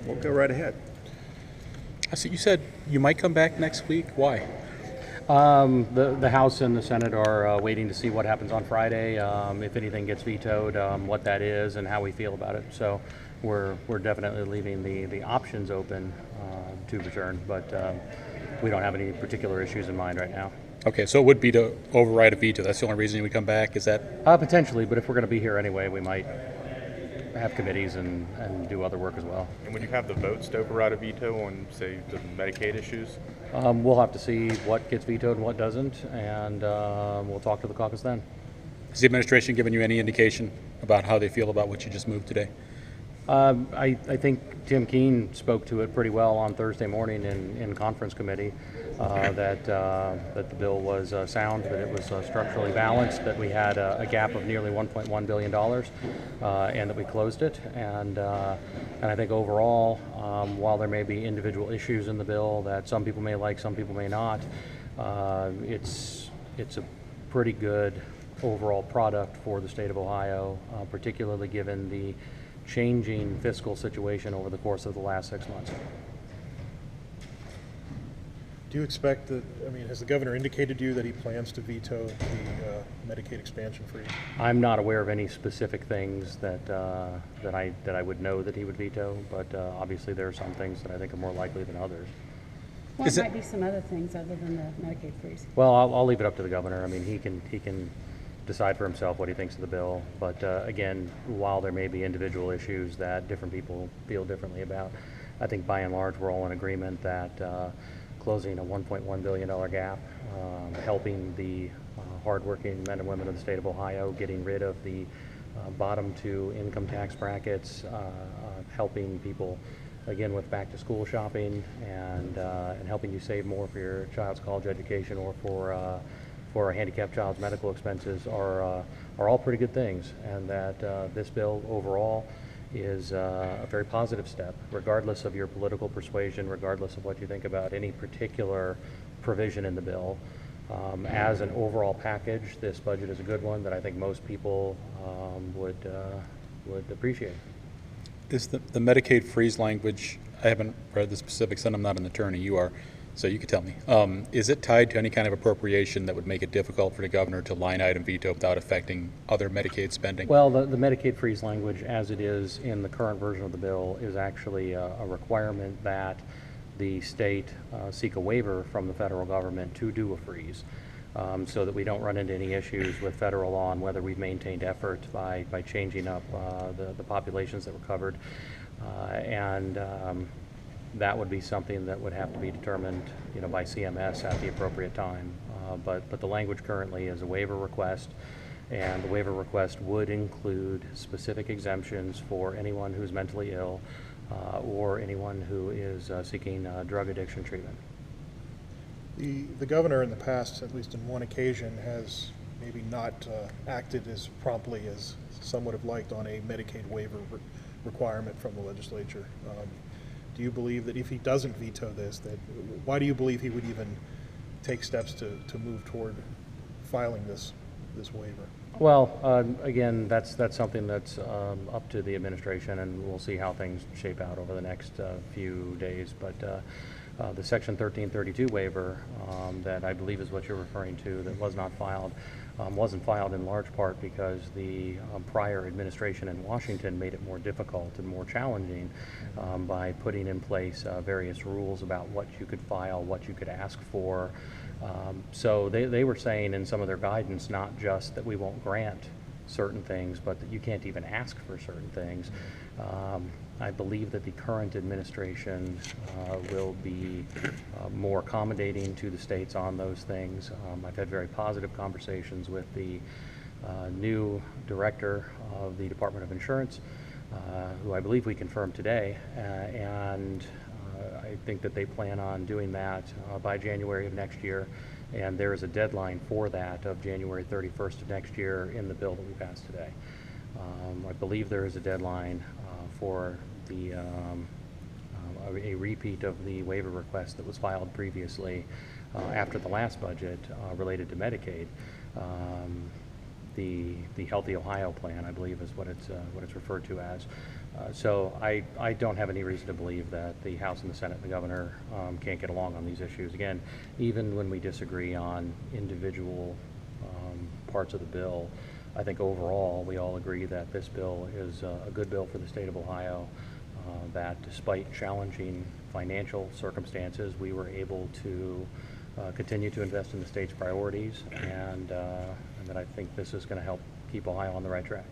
We'll go right ahead. So you said you might come back next week. Why? The House and the Senate are waiting to see what happens on Friday, if anything gets vetoed, what that is, and how we feel about it. So we're definitely leaving the options open to return, but we don't have any particular issues in mind right now. Okay, so it would be to override a veto. That's the only reason you would come back. Is that? Potentially, but if we're going to be here anyway, we might have committees and do other work as well. And would you have the votes to override a veto on, say, the Medicaid issues? We'll have to see what gets vetoed and what doesn't, and we'll talk to the caucus then. Has the administration given you any indication about how they feel about what you just moved today? I think Tim Keene spoke to it pretty well on Thursday morning in conference committee, that the bill was sound, that it was structurally balanced, that we had a gap of nearly $1.1 billion, and that we closed it. And I think overall, while there may be individual issues in the bill that some people may like, some people may not, it's a pretty good overall product for the state of Ohio, particularly given the changing fiscal situation over the course of the last 6 months. Do you expect that, has the governor indicated to you that he plans to veto the Medicaid expansion freeze? I'm not aware of any specific things that I would know that he would veto, but obviously there are some things that I think are more likely than others. Well, it might be some other things other than the Medicaid freeze. Well, I'll leave it up to the governor. He can decide for himself what he thinks of the bill. But again, while there may be individual issues that different people feel differently about, I think by and large we're all in agreement that closing a $1.1 billion gap, helping the hardworking men and women of the state of Ohio, getting rid of the bottom two income tax brackets, helping people again with back to school shopping, and helping you save more for your child's college education or for a handicapped child's medical expenses are all pretty good things, and that this bill overall is a very positive step, regardless of your political persuasion, regardless of what you think about any particular provision in the bill. As an overall package, this budget is a good one that I think most people would appreciate. Is the Medicaid freeze language, I haven't read the specifics and I'm not an attorney, you are, so you could tell me. Is it tied to any kind of appropriation that would make it difficult for the governor to line item veto without affecting other Medicaid spending? Well, the Medicaid freeze language as it is in the current version of the bill is actually a requirement that the state seek a waiver from the federal government to do a freeze, so that we don't run into any issues with federal law on whether we've maintained effort by changing up the populations that were covered. That would be something that would have to be determined, by CMS at the appropriate time. But the language currently is a waiver request, and the waiver request would include specific exemptions for anyone who's mentally ill or anyone who is seeking drug addiction treatment. The governor in the past, at least on one occasion, has maybe not acted as promptly as some would have liked on a Medicaid waiver requirement from the legislature. Do you believe that if he doesn't veto this, why do you believe he would even take steps to move toward filing this waiver? Well, again, that's something that's up to the administration, and we'll see how things shape out over the next few days. But the Section 1332 waiver that I believe is what you're referring to, that was not filed, wasn't filed in large part because the prior administration in Washington made it more difficult and more challenging by putting in place various rules about what you could file, what you could ask for. So they were saying in some of their guidance not just that we won't grant certain things, but that you can't even ask for certain things. I believe that the current administration will be more accommodating to the states on those things. I've had very positive conversations with the new director of the Department of Insurance, who I believe we confirmed today, and I think that they plan on doing that by January of next year, and there is a deadline for that of January 31st of next year in the bill that we passed today. I believe there is a deadline for a repeat of the waiver request that was filed previously after the last budget related to Medicaid. The Healthy Ohio plan, I believe, is what it's referred to as. So I don't have any reason to believe that the House and the Senate and the governor can't get along on these issues. Again, even when we disagree on individual parts of the bill, I think overall we all agree that this bill is a good bill for the state of Ohio, that despite challenging financial circumstances, we were able to continue to invest in the state's priorities, and that I think this is going to help keep Ohio on the right track.